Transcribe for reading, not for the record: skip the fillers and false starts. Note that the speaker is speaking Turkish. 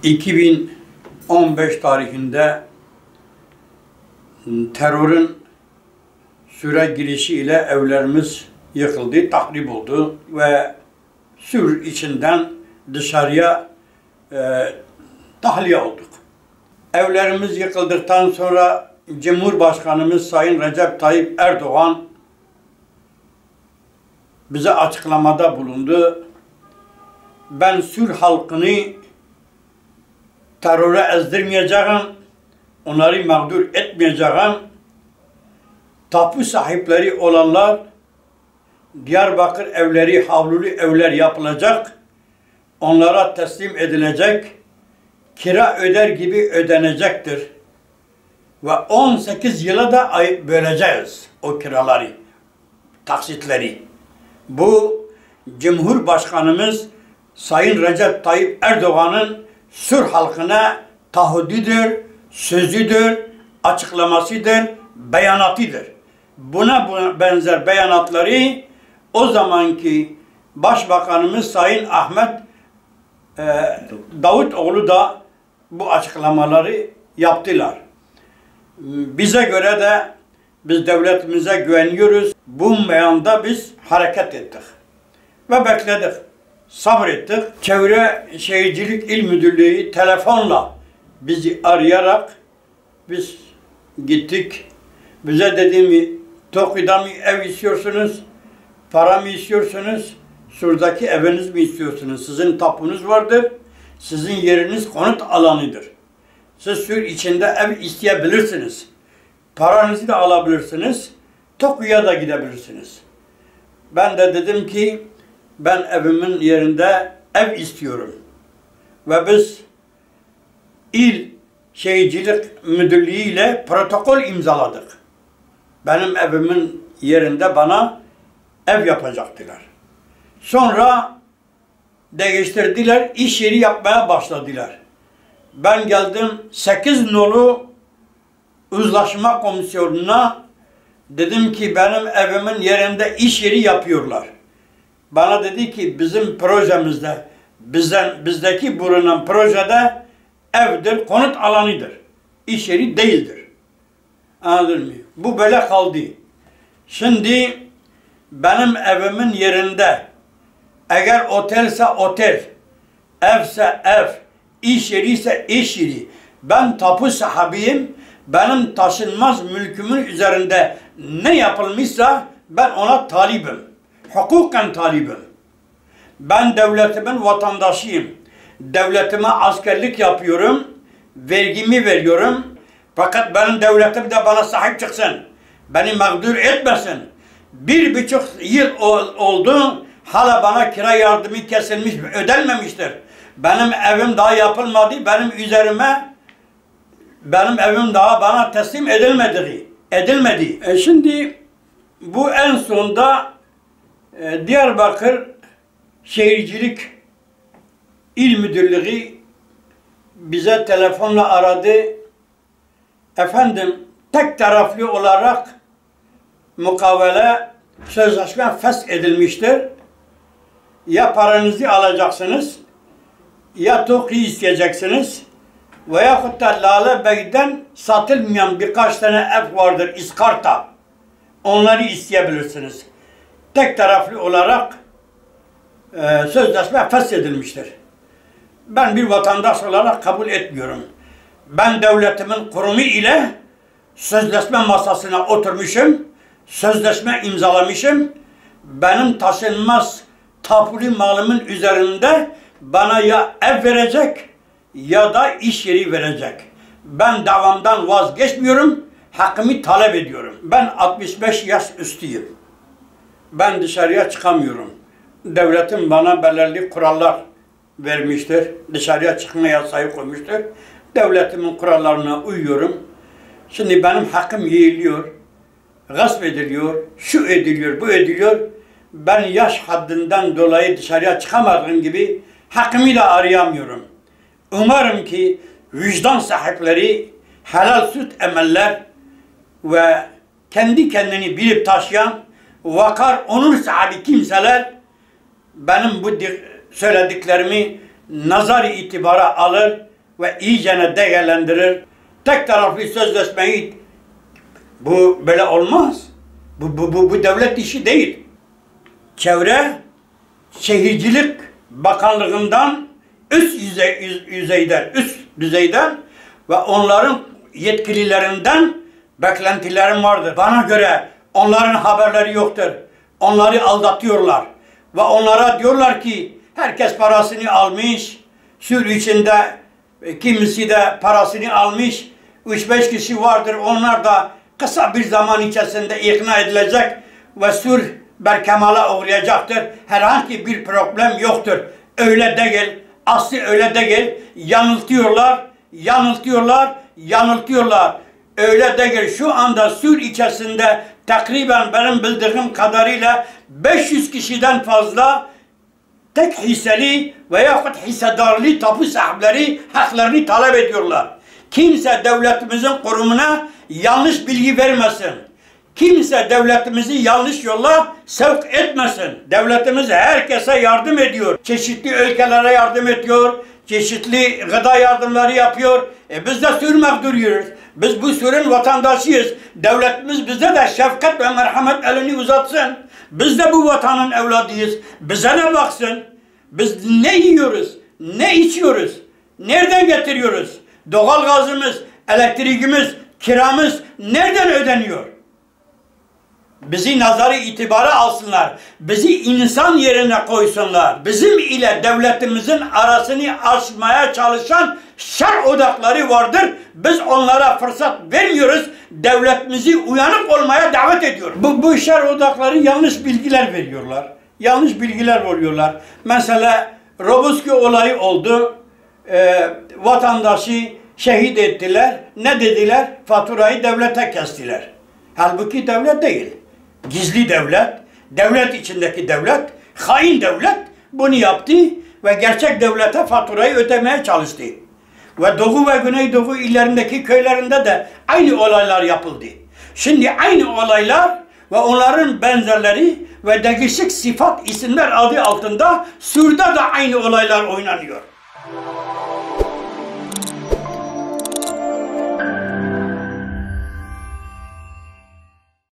2015 tarihinde terörün Suriye girişiyle evlerimiz yıkıldı, tahrip oldu ve Sur içinden dışarıya tahliye olduk. Evlerimiz yıkıldıktan sonra Cumhurbaşkanımız Sayın Recep Tayyip Erdoğan bize açıklamada bulundu. Ben Sur halkını teröre ezdirmeyeceğim, onları mağdur etmeyeceğim. Tapu sahipleri olanlar Diyarbakır evleri, havlulu evler yapılacak, onlara teslim edilecek, kira öder gibi ödenecektir. Ve 18 yıla da böleceğiz o kiraları, taksitleri. Bu Cumhurbaşkanımız Sayın Recep Tayyip Erdoğan'ın Sur halkına taahhüdüdür, sözüdür, açıklamasıdır, beyanatıdır. Buna benzer beyanatları o zamanki Başbakanımız Sayın Ahmet Davutoğlu da bu açıklamaları yaptılar. Bize göre de biz devletimize güveniyoruz. Bu meyanda biz hareket ettik ve bekledik, sabrettik. Çevre Şehircilik İl Müdürlüğü telefonla bizi arayarak biz gittik. Bize dedi mi, TOKİ'da mı ev istiyorsunuz, para mı istiyorsunuz, Sur'daki eviniz mi istiyorsunuz? Sizin tapunuz vardır, sizin yeriniz konut alanıdır. Siz Sur içinde ev isteyebilirsiniz. Paranızı da alabilirsiniz, TOKİ'ye da gidebilirsiniz. Ben de dedim ki, ben evimin yerinde ev istiyorum. Ve biz İl Şehircilik Müdürlüğü ile protokol imzaladık. Benim evimin yerinde bana ev yapacaktılar. Sonra değiştirdiler, iş yeri yapmaya başladılar. Ben geldim 8 nolu uzlaşma komisyonuna, dedim ki benim evimin yerinde iş yeri yapıyorlar. Bana dedi ki bizim projemizde, bizdeki bulunan projede evdir, konut alanıdır. İş yeri değildir. Anladın mı? Bu böyle kaldı. Şimdi benim evimin yerinde eğer otelse otel, evse ev, iş yeri ise iş yeri, ben tapu sahibiyim, benim taşınmaz mülkümün üzerinde ne yapılmışsa ben ona talibim. Hukuken talibim. Ben devletimin vatandaşıyım. Devletime askerlik yapıyorum, vergimi veriyorum. Fakat benim devletim de bana sahip çıksın. Beni mağdur etmesin. 1,5 yıl oldu, hala bana kira yardımı kesilmiş, ödenmemiştir. Benim evim daha yapılmadı, benim evim daha bana teslim edilmedi. Şimdi bu en sonunda Diyarbakır Şehircilik İl Müdürlüğü bize telefonla aradı. Efendim, tek taraflı olarak mukavele sözleşme feshedilmiştir. Ya paranızı alacaksınız, ya TOKİ isteyeceksiniz, veyahut da Lale Bey'den satılmayan birkaç tane ev vardır İskarta. Onları isteyebilirsiniz. Tek taraflı olarak sözleşme feshedilmiştir. Ben bir vatandaş olarak kabul etmiyorum. Ben devletimin kurumu ile sözleşme masasına oturmuşum, sözleşme imzalamışım. Benim taşınmaz tapulu malımın üzerinde bana ya ev verecek ya da iş yeri verecek. Ben davamdan vazgeçmiyorum, hakkımı talep ediyorum. Ben 65 yaş üstüyüm. Ben dışarıya çıkamıyorum. Devletim bana belirli kurallar vermiştir. Dışarıya çıkma yasağı koymuştur. Devletimin kurallarına uyuyorum. Şimdi benim hakkım yiyiliyor, gasp ediliyor, şu ediliyor, bu ediliyor. Ben yaş haddinden dolayı dışarıya çıkamadığım gibi hakkımı da arayamıyorum. Umarım ki vicdan sahipleri, helal süt emeller ve kendi kendini bilip taşıyan, vakar, onur sahibi kimseler benim bu söylediklerimi nazar itibara alır ve iyicene değerlendirir. Tek taraflı sözleşmeyi bu böyle olmaz. Bu devlet işi değil. Çevre Şehircilik Bakanlığı'ndan üst düzeyden ve onların yetkililerinden beklentilerim vardır. Bana göre onların haberleri yoktur. Onları aldatıyorlar. Ve onlara diyorlar ki herkes parasını almış. Sür içinde kimisi de parasını almış. 3-5 kişi vardır. Onlar da kısa bir zaman içerisinde ikna edilecek ve sür berkemala uğrayacaktır. Herhangi bir problem yoktur. Öyle değil. Aslı öyle değil. Yanıltıyorlar. Öyle değil. Şu anda Sür içerisinde takriben benim bildiğim kadarıyla 500 kişiden fazla tek hisseli veyahut hissedarlı tapu sahipleri haklarını talep ediyorlar. Kimse devletimizin kurumuna yanlış bilgi vermesin. Kimse devletimizi yanlış yolla sevk etmesin. Devletimiz herkese yardım ediyor. Çeşitli ülkelere yardım ediyor. Çeşitli gıda yardımları yapıyor. Biz de Sür mağduruyuz. Biz bu Sür'ün vatandaşıyız. Devletimiz bize de şefkat ve merhamet elini uzatsın. Biz de bu vatanın evladıyız. Bize de baksın. Biz ne yiyoruz? Ne içiyoruz? Nereden getiriyoruz? Doğal gazımız, elektriğimiz, kiramız nereden ödeniyor? Bizi nazarı itibara alsınlar. Bizi insan yerine koysunlar. Bizim ile devletimizin arasını açmaya çalışan şer odakları vardır. Biz onlara fırsat vermiyoruz. Devletimizi uyanık olmaya davet ediyoruz. Bu şer odakları yanlış bilgiler veriyorlar. Yanlış bilgiler veriyorlar. Mesela Roboski olayı oldu. Vatandaşı şehit ettiler. Ne dediler? Faturayı devlete kestiler. Halbuki devlet değil. Gizli devlet, devlet içindeki devlet, hain devlet bunu yaptı ve gerçek devlete faturayı ödemeye çalıştı. Ve Doğu ve Güneydoğu illerindeki köylerinde de aynı olaylar yapıldı. Şimdi aynı olaylar ve onların benzerleri ve değişik sıfat isimler adı altında Sür'de de aynı olaylar oynanıyor.